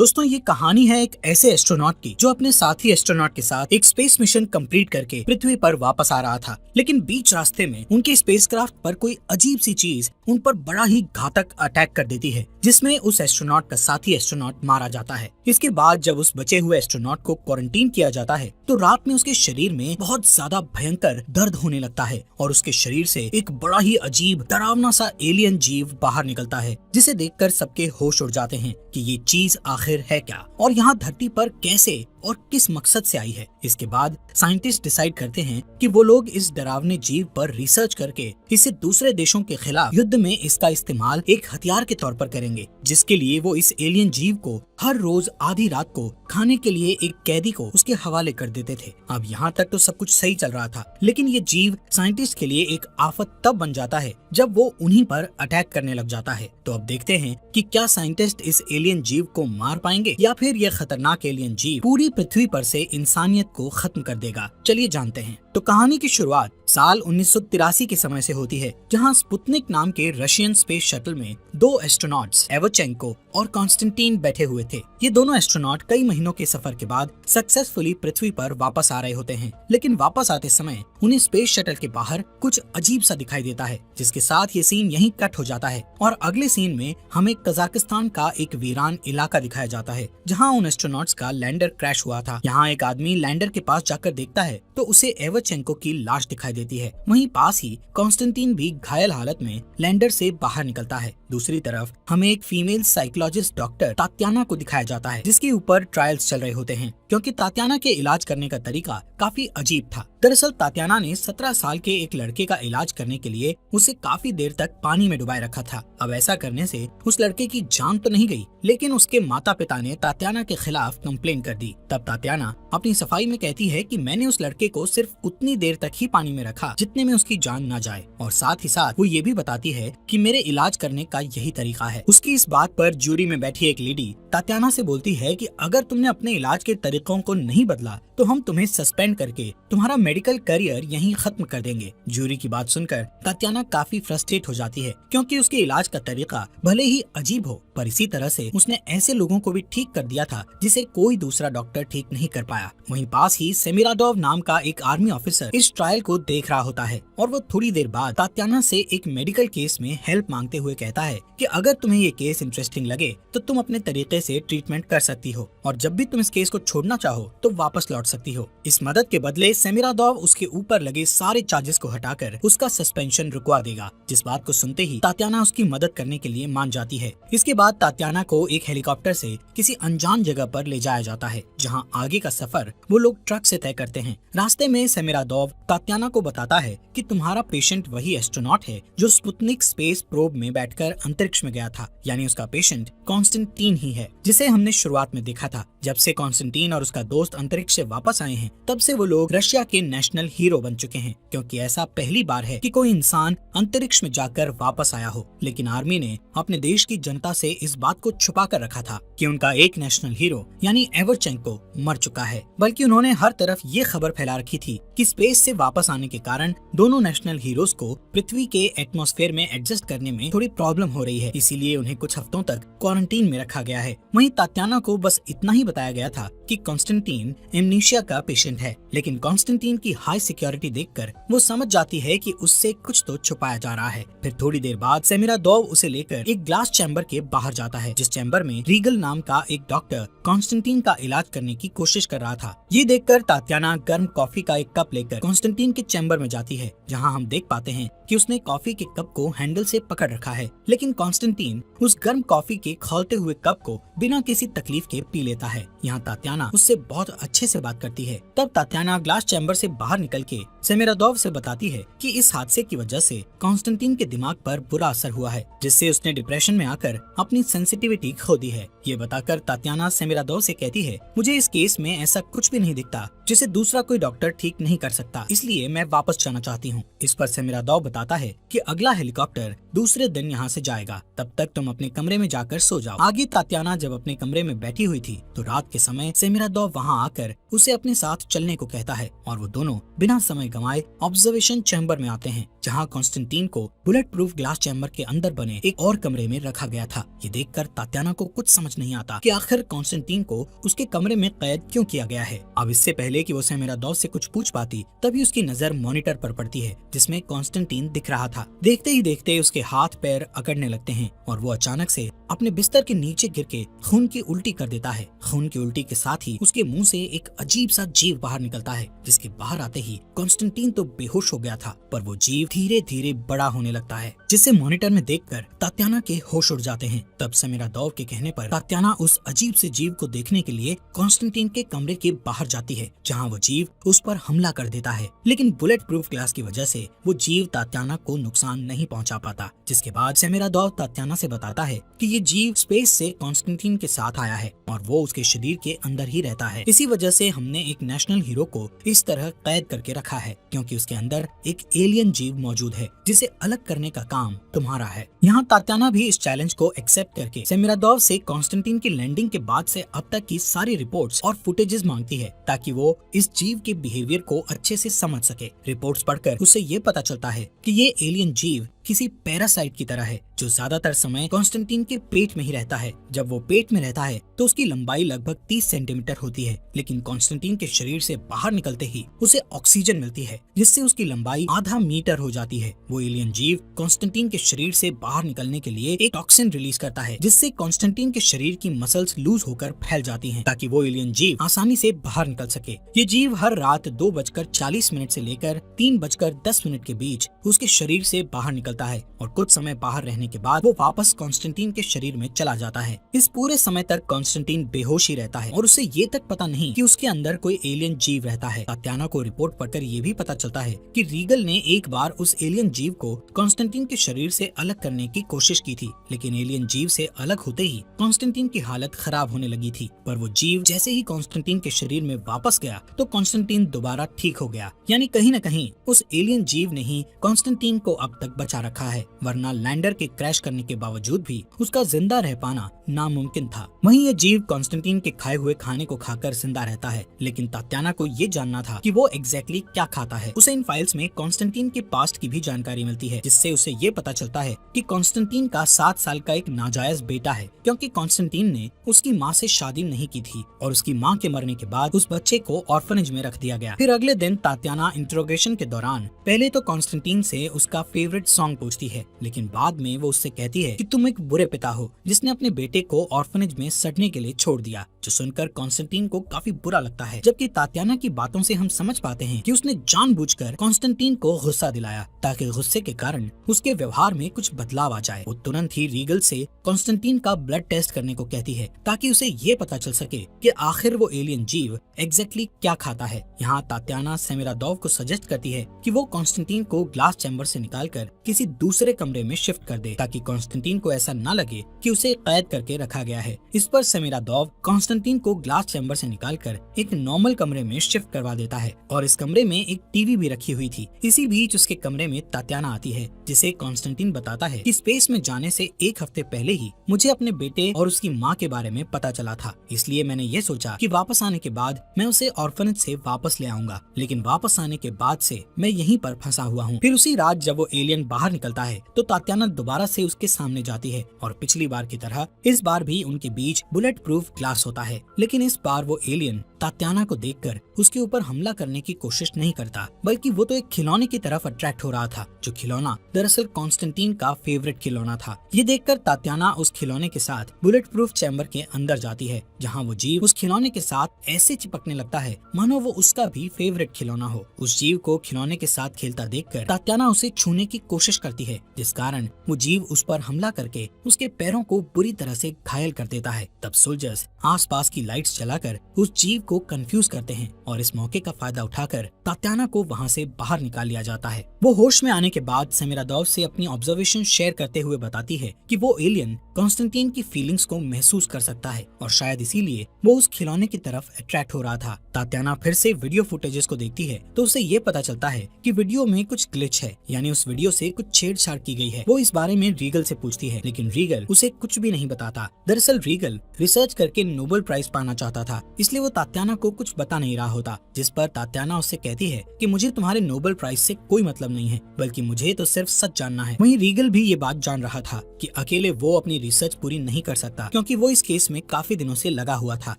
दोस्तों ये कहानी है एक ऐसे एस्ट्रोनॉट की जो अपने साथी एस्ट्रोनॉट के साथ एक स्पेस मिशन कंप्लीट करके पृथ्वी पर वापस आ रहा था, लेकिन बीच रास्ते में उनके स्पेसक्राफ्ट पर कोई अजीब सी चीज उन पर बड़ा ही घातक अटैक कर देती है, जिसमें उस एस्ट्रोनॉट का साथी एस्ट्रोनॉट मारा जाता है। इसके बाद जब उस बचे हुए एस्ट्रोनॉट को क्वारंटीन किया जाता है तो रात में उसके शरीर में बहुत ज्यादा भयंकर दर्द होने लगता है और उसके शरीर से एक बड़ा ही अजीब डरावना सा एलियन जीव बाहर निकलता है, जिसे देखकर सबके होश उड़ जाते हैं कि ये चीज आखिर है क्या और यहाँ धरती पर कैसे और किस मकसद से आई है। इसके बाद साइंटिस्ट डिसाइड करते हैं कि वो लोग इस डरावने जीव पर रिसर्च करके इसे दूसरे देशों के खिलाफ युद्ध में इसका इस्तेमाल एक हथियार के तौर पर करेंगे, जिसके लिए वो इस एलियन जीव को हर रोज आधी रात को खाने के लिए एक कैदी को उसके हवाले कर देते थे। अब यहाँ तक तो सब कुछ सही चल रहा था, लेकिन ये जीव साइंटिस्ट के लिए एक आफत तब बन जाता है जब वो उन्हीं पर अटैक करने लग जाता है। तो अब देखते हैं कि क्या साइंटिस्ट इस एलियन जीव को मार पाएंगे या फिर ये खतरनाक एलियन जीव पूरी पृथ्वी पर से इंसानियत को खत्म कर देगा। चलिए जानते हैं। तो कहानी की शुरुआत साल 1983 के समय से होती है, जहां स्पुतनिक नाम के रशियन स्पेस शटल में दो एस्ट्रोनॉट्स एवचेंको और कॉन्स्टेंटीन बैठे हुए थे। ये दोनों एस्ट्रोनॉट कई महीनों के सफर के बाद सक्सेसफुली पृथ्वी पर वापस आ रहे होते हैं, लेकिन वापस आते समय उन्हें स्पेस शटल के बाहर कुछ अजीब सा दिखाई देता है, जिसके साथ ये सीन यहीं कट हो जाता है और अगले सीन में हमें कजाकिस्तान का एक वीरान इलाका दिखाया जाता है, जहाँ उन एस्ट्रोनॉट्स का लैंडर क्रैश हुआ था। यहाँ एक आदमी लैंडर के पास जाकर देखता है तो उसे एवचेंको की लाश दिखाई देती है। वहीं पास ही कॉन्स्टेंटीन भी घायल हालत में लैंडर से बाहर निकलता है। दूसरी तरफ हमें एक फीमेल साइकोलॉजिस्ट डॉक्टर तात्याना को दिखाया जाता है, जिसके ऊपर ट्रायल्स चल रहे होते हैं, क्योंकि तात्याना के इलाज करने का तरीका काफी अजीब था। दरअसल तात्याना ने 17 साल के एक लड़के का इलाज करने के लिए उसे काफी देर तक पानी में डुबाए रखा था। अब ऐसा करने से उस लड़के की जान तो नहीं गई, लेकिन उसके माता पिता ने तात्याना के खिलाफ कंप्लेन कर दी। तब तात्याना अपनी सफाई में कहती है कि मैंने उस लड़के को सिर्फ उतनी देर तक ही पानी में रखा जितने में उसकी जान न जाए, और साथ ही साथ वो ये भी बताती है कि मेरे इलाज करने का यही तरीका है। उसकी इस बात पर जूरी में बैठी एक लेडी तात्याना से बोलती है कि अगर तुमने अपने इलाज के तरीकों को नहीं बदला तो हम तुम्हें सस्पेंड करके तुम्हारा मेडिकल करियर यहीं खत्म कर देंगे। जूरी की बात सुनकर तात्याना काफी फ्रस्ट्रेट हो जाती है, क्योंकि उसके इलाज का तरीका भले ही अजीब हो, पर इसी तरह से उसने ऐसे लोगों को भी ठीक कर दिया था जिसे कोई दूसरा डॉक्टर ठीक नहीं कर पाया। वहीं पास ही सेमिराडोव नाम का एक आर्मी ऑफिसर इस ट्रायल को देख रहा होता है और वो थोड़ी देर बाद तात्याना से एक मेडिकल केस में हेल्प मांगते हुए कहता है कि अगर तुम्हें ये केस इंटरेस्टिंग लगे तो तुम अपने तरीके से ट्रीटमेंट कर सकती हो, और जब भी तुम इस केस को छोड़ना चाहो तो वापस लौट सकती हो। इस मदद के बदले सेमिराडोव उसके ऊपर लगे सारे चार्जेस को हटाकर उसका सस्पेंशन रुकवा देगा, जिस बात को सुनते ही तात्याना उसकी मदद करने के लिए मान जाती है। इसके बाद तात्याना को एक हेलीकॉप्टर से किसी अनजान जगह पर ले जाया जाता है, जहाँ आगे का सफर वो लोग ट्रक से तय करते हैं। रास्ते में सेमिराडोव तात्याना को बताता है कि तुम्हारा पेशेंट वही एस्ट्रोनॉट है जो स्पुतनिक स्पेस प्रोब में बैठकर अंतरिक्ष में गया था, यानी उसका पेशेंट कॉन्स्टेंटीन ही है, जिसे हमने शुरुआत में देखा था। जब से कॉन्स्टेंटीन और उसका दोस्त अंतरिक्ष से वापस आए हैं, तब से वो लोग रशिया के नेशनल हीरो बन चुके हैं, क्योंकि ऐसा पहली बार है कि कोई इंसान अंतरिक्ष में जाकर वापस आया हो। लेकिन आर्मी ने अपने देश की जनता से इस बात को छुपा कर रखा था कि उनका एक नेशनल हीरो यानी एवचेंको मर चुका है, बल्कि उन्होंने हर तरफ ये खबर फैला रखी थी कि स्पेस से वापस आने के कारण दोनों नेशनल हीरोज को पृथ्वी के एटमॉस्फेयर में एडजस्ट करने में थोड़ी प्रॉब्लम हो रही है, इसीलिए उन्हें कुछ हफ्तों तक क्वारंटीन में रखा गया है। वहीं तात्याना को बस इतना ही बताया गया था कि कॉन्स्टेंटीन एमनीशिया का पेशेंट है, लेकिन कॉन्स्टेंटीन की हाई सिक्योरिटी देखकर वो समझ जाती है कि उससे कुछ तो छुपाया जा रहा है। फिर थोड़ी देर बाद सेमिराडोव उसे लेकर एक ग्लास चैम्बर के बाहर जाता है, जिस चैम्बर में रीगल नाम का एक डॉक्टर कॉन्स्टेंटीन का इलाज करने की कोशिश कर रहा था। ये देखकर तात्याना गर्म कॉफी का एक कप लेकर कॉन्स्टेंटीन के चैम्बर में जाती है, जहाँ हम देख पाते हैं कि उसने कॉफी के कप को हैंडल से पकड़ रखा है, लेकिन कॉन्स्टेंटीन उस गर्म कॉफी के खौलते हुए कप को बिना किसी तकलीफ के पी लेता है। यहाँ तात्याना उससे बहुत अच्छे से बात करती है। तब तात्याना ग्लास चैम्बर से बाहर निकल के सेमिराडोव से बताती है कि इस हादसे की वजह से कॉन्स्टेंटीन के दिमाग पर बुरा असर हुआ है, जिससे उसने डिप्रेशन में आकर अपनी सेंसिटिविटी खो दी है। ये बताकर तात्याना सेमिराडोव से कहती है, मुझे इस केस में ऐसा कुछ भी नहीं दिखता जिसे दूसरा कोई डॉक्टर ठीक नहीं कर सकता, इसलिए मैं वापस जाना चाहती हूँ। इस पर सेमिराडोव बताता है कि अगला हेलीकॉप्टर दूसरे दिन यहाँ से जाएगा, तब तक तुम अपने कमरे में जाकर सो जाओ। आगे तात्याना जब अपने कमरे में बैठी हुई थी तो रात के समय सेमिराडोव वहाँ आकर उसे अपने साथ चलने को कहता है और वो दोनों बिना समय गंवाए ऑब्जर्वेशन चैम्बर में आते हैं। जहाँ कॉन्स्टेंटीन को बुलेट प्रूफ ग्लास चैम्बर के अंदर बने एक और कमरे में रखा गया था। ये देखकर तात्याना को कुछ समझ नहीं आता कि आखिर कॉन्स्टेंटीन को उसके कमरे में कैद क्यों किया गया है। अब इससे पहले कि वो सेमिरादोव से कुछ पूछ पाती, तभी उसकी नजर मॉनिटर पर पड़ती है जिसमें कॉन्स्टेंटीन दिख रहा था। देखते ही देखते उसके हाथ पैर अकड़ने लगते हैं और वो अचानक से अपने बिस्तर के नीचे गिर के खून की उल्टी कर देता है। खून की उल्टी के साथ ही उसके मुंह से एक अजीब सा जीव बाहर निकलता है, जिसके बाहर आते ही कॉन्स्टेंटीन तो बेहोश हो गया था, पर वो जीव धीरे धीरे बड़ा होने लगता है, जिसे मॉनिटर में देखकर तात्याना के होश उड़ जाते हैं। तब सेमिरादोव के कहने पर तात्याना उस अजीब से जीव को देखने के लिए कॉन्स्टेंटीन के कमरे के बाहर जाती है, जहाँ वो जीव उस पर हमला कर देता है। लेकिन बुलेट प्रूफ ग्लास की वजह से वो जीव तात्याना को नुकसान नहीं पहुंचा पाता। जिसके बाद सेमिरादोव तात्याना से बताता है कि ये जीव स्पेस से कॉन्स्टेंटीन के साथ आया है और वो उसके शरीर के अंदर ही रहता है। इसी वजह से हमने एक नेशनल हीरो को इस तरह कैद करके रखा है, क्योंकि उसके अंदर एक एलियन जीव मौजूद है जिसे अलग करने का काम तुम्हारा है। यहाँ तात्याना भी इस चैलेंज को एक्सेप्ट करके सेमिरादोव से कॉन्स्टेंटीन की लैंडिंग के बाद से अब तक की सारी रिपोर्ट्स और फुटेजेस मांगती है, ताकि वो इस जीव के बिहेवियर को अच्छे से समझ सके। रिपोर्ट्स पढ़कर उसे ये पता चलता है कि ये एलियन जीव किसी पैरासाइट की तरह है, जो ज्यादातर समय कॉन्स्टेंटीन के पेट में ही रहता है। जब वो पेट में रहता है तो उसकी लंबाई लगभग 30 सेंटीमीटर होती है, लेकिन कॉन्स्टेंटीन के शरीर से बाहर निकलते ही उसे ऑक्सीजन मिलती है, जिससे उसकी लंबाई आधा मीटर हो जाती है। वो एलियन जीव कॉन्स्टेंटीन के शरीर से बाहर निकलने के लिए एक टॉक्सिन रिलीज करता है, जिससे कॉन्स्टेंटीन के शरीर की मसल्स लूज होकर फैल जाती हैं, ताकि वो एलियन जीव आसानी से बाहर निकल सके। ये जीव हर रात 2:40 से लेकर 3:10 के बीच उसके शरीर से बाहर निकलता है और कुछ समय बाहर रहने के बाद वो वापस कॉन्स्टेंटीन के शरीर में चला जाता है। इस पूरे समय तक कॉन्स्टेंटीन बेहोश ही रहता है और उसे ये तक पता नहीं कि उसके अंदर कोई एलियन जीव रहता है। तात्याना को रिपोर्ट पढ़कर ये भी पता चलता है कि रीगल ने एक बार उस एलियन जीव को कॉन्स्टेंटीन के शरीर से अलग करने की कोशिश की थी, लेकिन एलियन जीव से अलग होते ही कॉन्स्टेंटीन की हालत खराब होने लगी थी। पर वो जीव जैसे ही कॉन्स्टेंटीन के शरीर में वापस गया तो कॉन्स्टेंटीन दोबारा ठीक हो गया। यानी कहीं न कहीं उस एलियन जीव ने ही कॉन्स्टेंटीन को अब तक बचा रखा है, वरना लैंडर के क्रैश करने के बावजूद भी उसका जिंदा रह पाना नामुमकिन था। वहीं ये जीव कॉन्स्टेंटीन के खाए हुए खाने को खाकर जिंदा रहता है, लेकिन तात्याना को ये जानना था कि वो एग्जैक्टली क्या खाता है। उसे इन फाइल्स में कॉन्स्टेंटीन के पास्ट की भी जानकारी मिलती है, जिससे उसे ये पता चलता है कि कॉन्स्टेंटीन का 7 साल का एक नाजायज बेटा है, क्योंकि कॉन्स्टेंटीन ने उसकी माँ से शादी नहीं की थी और उसकी माँ के मरने के बाद उस बच्चे को ऑर्फनेज में रख दिया गया। फिर अगले दिन तात्याना इंट्रोगेशन के दौरान पहले तो कॉन्स्टेंटीन से उसका फेवरेट सॉन्ग पूछती है, लेकिन बाद में वो उससे कहती है कि तुम एक बुरे पिता हो जिसने अपने बेटे को ऑर्फनेज में सड़ने के लिए छोड़ दिया, जो सुनकर कॉन्स्टेंटीन को काफी बुरा लगता है। जबकि तात्याना की बातों से हम समझ पाते हैं कि उसने जानबूझकर कॉन्स्टेंटीन को गुस्सा दिलाया, ताकि गुस्से के कारण उसके व्यवहार में कुछ बदलाव आ जाए। वो तुरंत ही रीगल से कॉन्स्टेंटीन का ब्लड टेस्ट करने को कहती है, ताकि उसे ये पता चल सके कि आखिर वो एलियन जीव एग्जैक्टली क्या खाता है। यहाँ तात्याना सेमिरादोव को सजेस्ट करती है कि वो कॉन्स्टेंटीन को ग्लास चैम्बर से निकालकर किसी दूसरे कमरे में शिफ्ट कर दे, ताकि कॉन्स्टेंटीन को ऐसा न लगे कि उसे कैद करके रखा गया है। इस पर सेमिरादोव कॉन्स्टेंटीन को ग्लास चैम्बर से निकालकर एक नॉर्मल कमरे में शिफ्ट करवा देता है और इस कमरे में एक टीवी भी रखी हुई थी। इसी बीच उसके कमरे में तात्याना आती है, जिसे कॉन्स्टेंटीन बताता है कि स्पेस में जाने से 1 हफ्ते पहले ही मुझे अपने बेटे और उसकी माँ के बारे में पता चला था, इसलिए मैंने ये सोचा कि वापस आने के बाद मैं उसे ऑर्फनेज से वापस ले आऊंगा, लेकिन वापस आने के बाद से मैं यहीं पर फंसा हुआ हूँ। फिर उसी रात जब वो एलियन बाहर निकलता है तो तात्याना दोबारा से उसके सामने जाती है और पिछली बार की तरह इस बार भी उनके बीच बुलेट प्रूफ ग्लास होता है, लेकिन इस बार वो एलियन तात्याना को देखकर उसके ऊपर हमला करने की कोशिश नहीं करता, बल्कि वो तो एक खिलौने की तरफ अट्रैक्ट हो रहा था, जो खिलौना दरअसल कॉन्स्टेंटीन का फेवरेट खिलौना था। ये देखकर तात्याना उस खिलौने के साथ बुलेट प्रूफ चैम्बर के अंदर जाती है, जहाँ वो जीव उस खिलौने के साथ ऐसे चिपकने लगता है मानो वो उसका भी फेवरेट खिलौना हो। उस जीव को खिलौने के साथ खेलता देखकर तात्याना उसे छूने की कोशिश करती है, जिस कारण वो जीव उस पर हमला करके उसके पैरों को बुरी तरह से घायल कर देता है। तब सोल्जर्स आसपास की लाइट्स जलाकर उस जीव को कंफ्यूज करते हैं और इस मौके का फायदा उठाकर तात्याना को वहां से बाहर निकाल लिया जाता है। वो होश में आने के बाद सेमिरादोव से अपनी ऑब्जर्वेशन शेयर करते हुए बताती है कि वो एलियन कॉन्स्टेंटीन की फीलिंग्स को महसूस कर सकता है और शायद इसीलिए वो उस खिलौने की तरफ अट्रैक्ट हो रहा था। तात्याना फिर से वीडियो फुटेजेस को देखती है तो उसे ये पता चलता है कि वीडियो में कुछ ग्लिच है, यानी उस वीडियो से कुछ छेड़छाड़ की गई है। वो इस बारे में रीगल से पूछती है, लेकिन रीगल उसे कुछ भी नहीं बताता। दरअसल रीगल रिसर्च करके नोबेल प्राइज पाना चाहता था, इसलिए वो तात्याना तात्याना को कुछ बता नहीं रहा होता, जिस पर तात्याना उससे कहती है कि मुझे तुम्हारे नोबेल प्राइज से कोई मतलब नहीं है, बल्कि मुझे तो सिर्फ सच जानना है। वहीं रीगल भी ये बात जान रहा था कि अकेले वो अपनी रिसर्च पूरी नहीं कर सकता, क्योंकि वो इस केस में काफी दिनों से लगा हुआ था।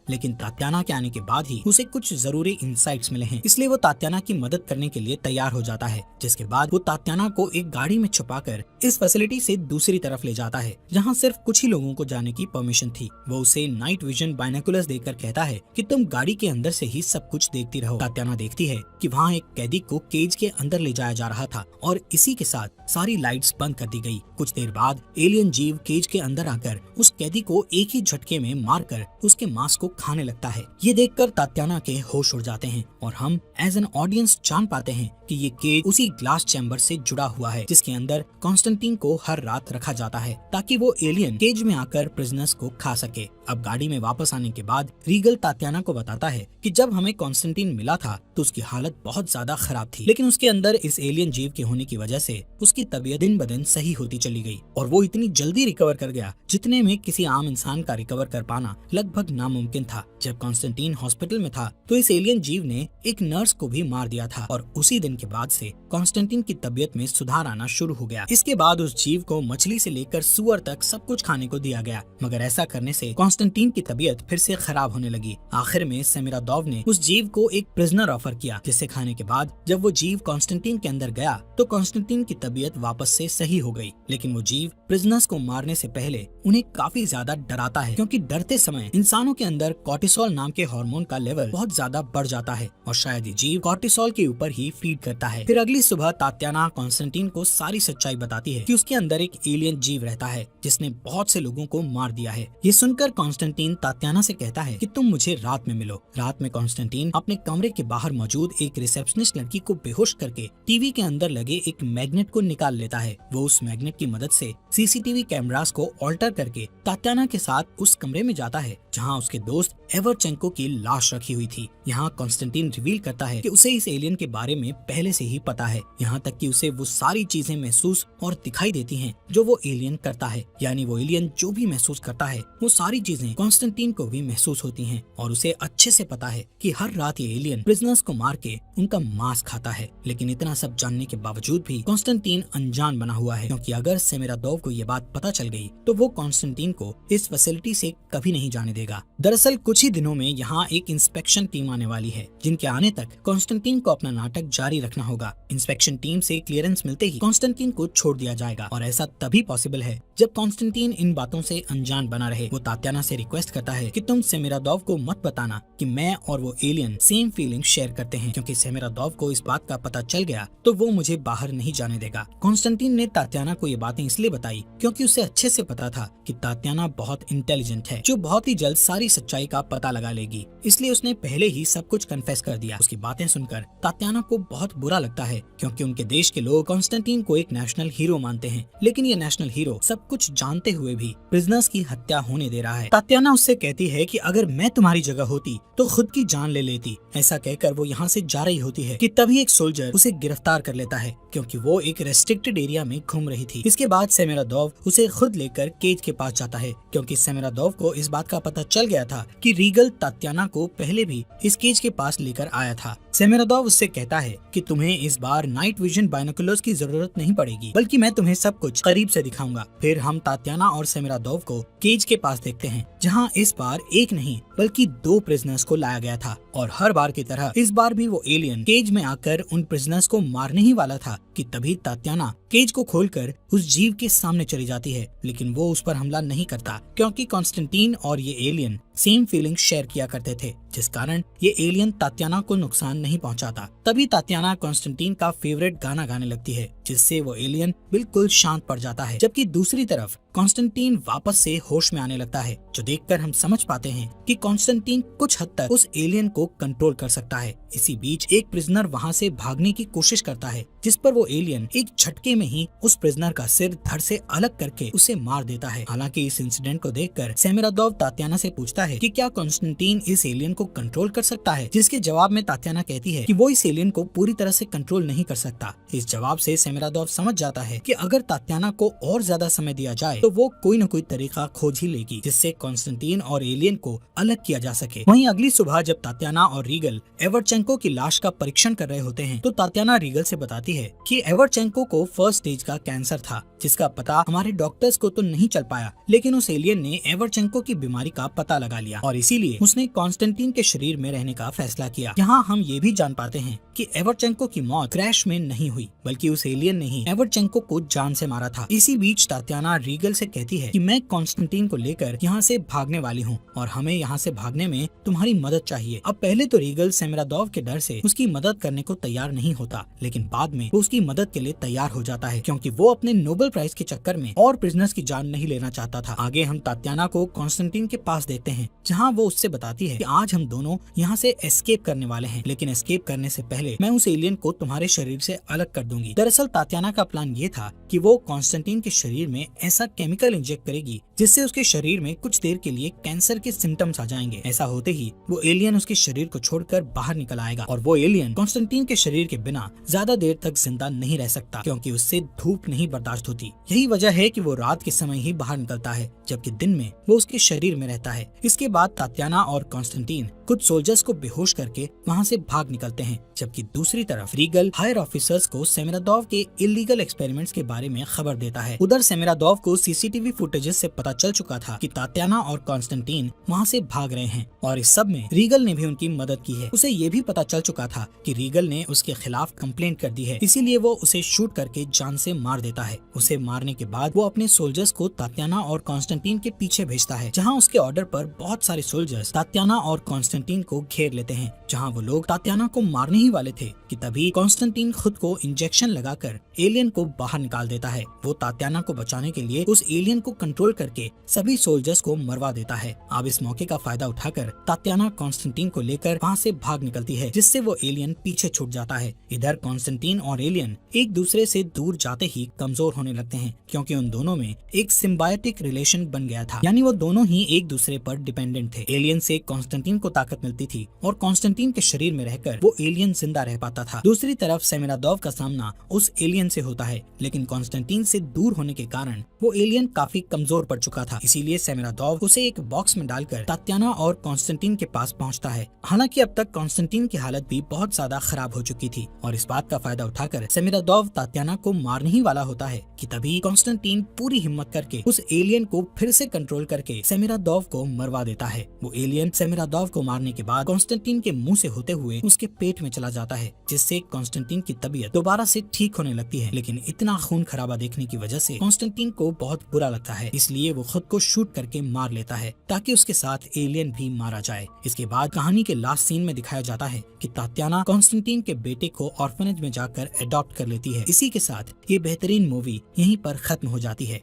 लेकिन तात्याना के आने के बाद ही उसे कुछ जरूरी इंसाइट्स मिले हैं, इसलिए वो तात्याना की मदद करने के लिए तैयार हो जाता है। जिसके बाद वो तात्याना को एक गाड़ी में छुपाकर इस फैसिलिटी से दूसरी तरफ ले जाता है, जहाँ सिर्फ कुछ ही लोगों को जाने की परमिशन थी। वो उसे नाइट विजन बाइनोकुलर्स देकर कहता है कि तुम गाड़ी के अंदर से ही सब कुछ देखती रहो। तात्याना देखती है कि वहाँ एक कैदी को केज के अंदर ले जाया जा रहा था और इसी के साथ सारी लाइट्स बंद कर दी गई। कुछ देर बाद एलियन जीव केज के अंदर आकर उस कैदी को एक ही झटके में मारकर उसके मांस को खाने लगता है। ये देखकर तात्याना के होश उड़ जाते हैं और हम एज एन ऑडियंस जान पाते हैं कि ये केज उसी ग्लास चैम्बर से जुड़ा हुआ है, जिसके अंदर कॉन्स्टेंटीन को हर रात रखा जाता है ताकि वो एलियन केज में आकर प्रिजनर्स को खा सके। अब गाड़ी में वापस आने के बाद रीगल तात्याना को बताता है कि जब हमें कॉन्स्टेंटीन मिला था तो उसकी हालत बहुत ज्यादा खराब थी, लेकिन उसके अंदर इस एलियन जीव के होने की वजह से उसकी तबीयत दिन ब दिन सही होती चली गई और वो इतनी जल्दी रिकवर कर गया जितने में किसी आम इंसान का रिकवर कर पाना लगभग नामुमकिन था। जब कॉन्स्टेंटीन हॉस्पिटल में था तो इस एलियन जीव ने एक नर्स को भी मार दिया था और उसी दिन के बाद से कॉन्स्टेंटीन की तबीयत में सुधार आना शुरू हो गया। इसके बाद उस जीव को मछली से लेकर सुअर तक सब कुछ खाने को दिया गया, मगर ऐसा करने से कॉन्स्टेंटीन की तबीयत फिर से खराब होने लगी। आखिर में सेमिरादोव ने उस जीव को एक प्रिजनर ऑफर किया, जिसे खाने के बाद जब वो जीव कॉन्स्टेंटीन के अंदर गया तो कॉन्स्टेंटीन की तबीयत वापस से सही हो गई। लेकिन वो जीव प्रिजनर्स को मारने से पहले उन्हें काफी ज्यादा डराता है, क्योंकि डरते समय इंसानों के अंदर कॉर्टिसोल नाम के हार्मोन का लेवल बहुत ज्यादा बढ़ जाता है और शायद ये जीव कॉर्टिसोल के ऊपर ही फीड करता है। फिर अगली सुबह तात्याना कॉन्स्टेंटीन को सारी सच्चाई बताती है कि उसके अंदर एक एलियन जीव रहता है जिसने बहुत से लोगों को मार दिया है। ये सुनकर कॉन्स्टेंटीन तात्याना से कहता है कि तुम मुझे रात में मिलो। रात में कॉन्स्टेंटीन अपने कमरे के बाहर मौजूद एक रिसेप्शनिस्ट लड़की को बेहोश करके टीवी के अंदर लगे एक मैग्नेट को निकाल लेता है। वो उस मैग्नेट की मदद से सीसीटीवी कैमरास को ऑल्टर करके तात्याना के साथ उस कमरे में जाता है जहाँ उसके दोस्त एवरचेंको की लाश रखी हुई थी। यहाँ कॉन्स्टेंटीन रिवील करता है कि उसे इस एलियन के बारे में पहले से ही पता है, यहाँ तक कि उसे वो सारी चीजें महसूस और दिखाई देती हैं जो वो एलियन करता है। यानी वो एलियन जो भी महसूस करता है वो सारी चीजें कॉन्स्टेंटीन को भी महसूस होती हैं और उसे अच्छे से पता है कि हर रात ये एलियन प्रिजनर्स को मार के उनका मांस खाता है। लेकिन इतना सब जानने के बावजूद भी कॉन्स्टेंटीन अनजान बना हुआ है, क्योंकि अगर सेमिरादोव को ये बात पता चल गई तो वो कॉन्स्टेंटीन को इस फैसिलिटी से कभी नहीं जाने देगा। दरअसल कुछ ही दिनों में यहाँ एक इंस्पेक्शन टीम आने वाली है, जिनके आने तक कॉन्स्टेंटीन को अपना नाटक जारी रखना होगा। इंस्पेक्शन टीम से क्लियरेंस मिलते ही कॉन्स्टेंटीन को छोड़ दिया जाएगा और ऐसा तभी पॉसिबल है जब कॉन्स्टेंटीन इन बातों से अनजान बना रहे। वो तात्याना से रिक्वेस्ट करता है कि तुम सेमिरादोव को मत बताना कि मैं और वो एलियन सेम फीलिंग शेयर करते हैं, क्योंकि सेमिरादोव को इस बात का पता चल गया तो वो मुझे बाहर नहीं जाने देगा। कॉन्स्टेंटीन ने तात्याना को ये बातें इसलिए बताई क्योंकि उसे अच्छे से पता था कि तात्याना बहुत इंटेलिजेंट है, जो बहुत ही जल्द सारी सच्चाई का पता लगा लेगी, इसलिए उसने पहले ही सब कुछ कन्फेस कर दिया। उसकी बातें सुनकर तात्याना को बहुत बुरा लगता है, क्योंकि उनके देश के लोग कॉन्स्टेंटीन को एक नेशनल हीरो मानते हैं, लेकिन ये नेशनल हीरो सब कुछ जानते हुए भी प्रिजनर्स की हत्या होने दे रहा है। तात्याना उससे कहती है कि अगर मैं तुम्हारी जगह होती तो खुद की जान ले लेती। ऐसा कहकर वो यहाँ से जा रही होती है कि तभी एक सोल्जर उसे गिरफ्तार कर लेता है, क्योंकि वो एक रेस्ट्रिक्टेड एरिया में घूम रही थी। इसके बाद सेमिरादोव उसे खुद लेकर केज के पास जाता है, क्योंकि सेमिरादोव को इस बात का पता चल गया था कि रीगल तात्याना को पहले भी इस केज के पास लेकर आया था। सेमिरादोव उससे कहता है कि तुम्हें इस बार नाइट विजन बाइनोकुलर्स की जरूरत नहीं पड़ेगी, बल्कि मैं तुम्हें सब कुछ करीब से दिखाऊंगा। फिर हम तात्याना और सेमिरादोव को केज के पास देखते हैं, जहां इस बार एक नहीं बल्कि 2 प्रिजनर्स को लाया गया था और हर बार की तरह इस बार भी वो एलियन केज में आकर उन प्रिजनर्स को मारने ही वाला था कि तभी तात्याना केज को खोलकर उस जीव के सामने चली जाती है। लेकिन वो उस पर हमला नहीं करता, क्योंकि कॉन्स्टेंटीन और ये एलियन सेम फीलिंग शेयर किया करते थे, जिस कारण ये एलियन तात्याना को नुकसान नहीं पहुंचाता। तभी तात्याना कॉन्स्टेंटीन का फेवरेट गाना गाने लगती है, जिससे वो एलियन बिल्कुल शांत पड़ जाता है। जबकि दूसरी तरफ कॉन्स्टेंटीन वापस से होश में आने लगता है, जो देखकर हम समझ पाते हैं कि कॉन्स्टेंटीन कुछ हद तक उस एलियन को कंट्रोल कर सकता है। इसी बीच एक प्रिजनर वहाँ से भागने की कोशिश करता है, जिस पर वो एलियन एक झटके में ही उस प्रिजनर का सिर धड़ से अलग करके उसे मार देता है। हालांकि इस इंसिडेंट को देखकर सेमिरादोव तात्याना से पूछता है कि क्या कॉन्स्टेंटीन इस एलियन को कंट्रोल कर सकता है, जिसके जवाब में तात्याना कहती है कि वो इस एलियन को पूरी तरह से कंट्रोल नहीं कर सकता। इस जवाब से सेमिरादोव समझ जाता है कि अगर तात्याना को और ज्यादा समय दिया जाए तो वो कोई न कोई तरीका खोज ही लेगी जिससे कॉन्स्टेंटीन और एलियन को अलग किया जा सके। वहीं अगली सुबह जब तात्याना और रीगल एवरचेंको की लाश का परीक्षण कर रहे होते हैं तो तात्याना रीगल से बताती है कि एवरचेंको को फर्स्ट स्टेज का कैंसर था, जिसका पता हमारे डॉक्टर्स को तो नहीं चल पाया, लेकिन उस एलियन ने एवरचेंको की बीमारी का पता लगा लिया और इसीलिए उसने कॉन्स्टेंटीन के शरीर में रहने का फैसला किया। यहाँ हम ये भी जान पाते हैं कि एवरचेंको की मौत क्रैश में नहीं हुई, बल्कि उस एलियन ने ही एवरचेंको को जान से मारा था। इसी बीच तात्याना रीगल से कहती है कि मैं कॉन्स्टेंटीन को लेकर यहाँ से भागने वाली हूँ और हमें यहाँ से भागने में तुम्हारी मदद चाहिए। अब पहले तो रीगल सेमिरादोव के डर से उसकी मदद करने को तैयार नहीं होता, लेकिन बाद में वो उसकी मदद के लिए तैयार हो जाता है क्योंकि वो अपने नोबेल प्राइज के चक्कर में और प्रिजनर्स की जान नहीं लेना चाहता था। आगे हम तात्याना को कॉन्स्टेंटीन के पास देखते हैं जहाँ वो उससे बताती है कि आज हम दोनों यहाँ से एस्केप करने वाले हैं, लेकिन एस्केप करने से पहले मैं उस एलियन को तुम्हारे शरीर से अलग कर दूंगी। दरअसल तात्याना का प्लान ये था कि वो कॉन्स्टेंटीन के शरीर में ऐसा केमिकल इंजेक्ट करेगी जिससे उसके शरीर में कुछ देर के लिए कैंसर के सिम्टम्स आ जाएंगे। ऐसा होते ही वो एलियन उसके शरीर को छोड़कर बाहर निकल आएगा और वो एलियन कॉन्स्टेंटीन के शरीर के बिना ज्यादा देर तक जिंदा नहीं रह सकता क्योंकि उससे धूप नहीं बर्दाश्त होती। यही वजह है कि वो रात के समय ही बाहर निकलता है जबकि दिन में वो उसके शरीर में रहता है। इसके बाद तात्याना और कॉन्स्टेंटीन कुछ सोल्जर्स को बेहोश करके वहाँ से भाग निकलते हैं, जबकि दूसरी तरफ रीगल हायर ऑफिसर्स को सेमिरादोव के इलीगल एक्सपेरिमेंट्स के बारे में खबर देता है। उधर सेमिरादोव को सीसीटीवी फुटेजेस से पता चल चुका था कि तात्याना और कॉन्स्टेंटीन वहाँ से भाग रहे हैं और इस सब में रीगल ने भी उनकी मदद की है। उसे ये भी पता चल चुका था कि रीगल ने उसके खिलाफ कंप्लेंट कर दी है, इसीलिए वो उसे शूट करके जान से मार देता है। उसे मारने के बाद वो अपने सोल्जर्स को तात्याना और कॉन्स्टेंटीन के पीछे भेजता है, जहाँ उसके ऑर्डर पर बहुत सारे सोल्जर्स तात्याना और कॉन्स्टेंटीन को घेर लेते हैं। जहाँ वो लोग तात्याना को मारने ही वाले थे कि तभी कॉन्स्टेंटीन खुद को इंजेक्शन लगाकर एलियन को बाहर निकाल देता है। वो तात्याना को बचाने के लिए उस एलियन को कंट्रोल करके सभी सोल्जर्स को मरवा देता है। अब इस मौके का फायदा उठाकर तात्याना कॉन्स्टेंटीन को लेकर वहाँ से भाग निकलती है, जिससे वो एलियन पीछे छूट जाता है। इधर कॉन्स्टेंटीन और एलियन एक दूसरे से दूर जाते ही कमजोर होने लगते हैं क्योंकि उन दोनों में एक सिम्बायोटिक रिलेशन बन गया था, यानी वो दोनों ही एक दूसरे पर डिपेंडेंट थे। एलियन से कॉन्स्टेंटीन को ताकत मिलती थी और कॉन्स्टेंटीन के शरीर में रहकर वो एलियन जिंदा रह पाता था। दूसरी तरफ सेमिरादोव का सामना उस एलियन से होता है, लेकिन कॉन्स्टेंटीन से दूर होने के कारण वो एलियन काफी कमजोर पड़ चुका था। इसीलिए सेमिरादोव उसे एक बॉक्स में डालकर तात्याना और कॉन्स्टेंटीन के पास पहुंचता है। हालांकि अब तक कॉन्स्टेंटीन की हालत भी बहुत ज्यादा खराब हो चुकी थी और इस बात का फायदा उठाकर सेमिरादोव तात्याना को मारने ही वाला होता है कि तभी कॉन्स्टेंटीन पूरी हिम्मत करके उस एलियन को फिर से कंट्रोल करके सेमिरादोव को मरवा देता है। वो एलियन सेमिरादोव को मारने के बाद कॉन्स्टेंटीन के मुंह से होते हुए उसके पेट में चला जाता है, जिससे कॉन्स्टेंटीन की तबीयत दोबारा से ठीक होने लगती है। लेकिन इतना खून खराबा देखने की वजह से कॉन्स्टेंटीन को बहुत बुरा लगता है, इसलिए वो खुद को शूट करके मार लेता है ताकि उसके साथ एलियन भी मारा जाए। इसके बाद कहानी के लास्ट सीन में दिखाया जाता है कि तात्याना कॉन्स्टेंटीन के बेटे को ऑर्फनेज में जाकर अडॉप्ट कर लेती है। इसी के साथ ये बेहतरीन मूवी यहीं पर खत्म हो जाती है।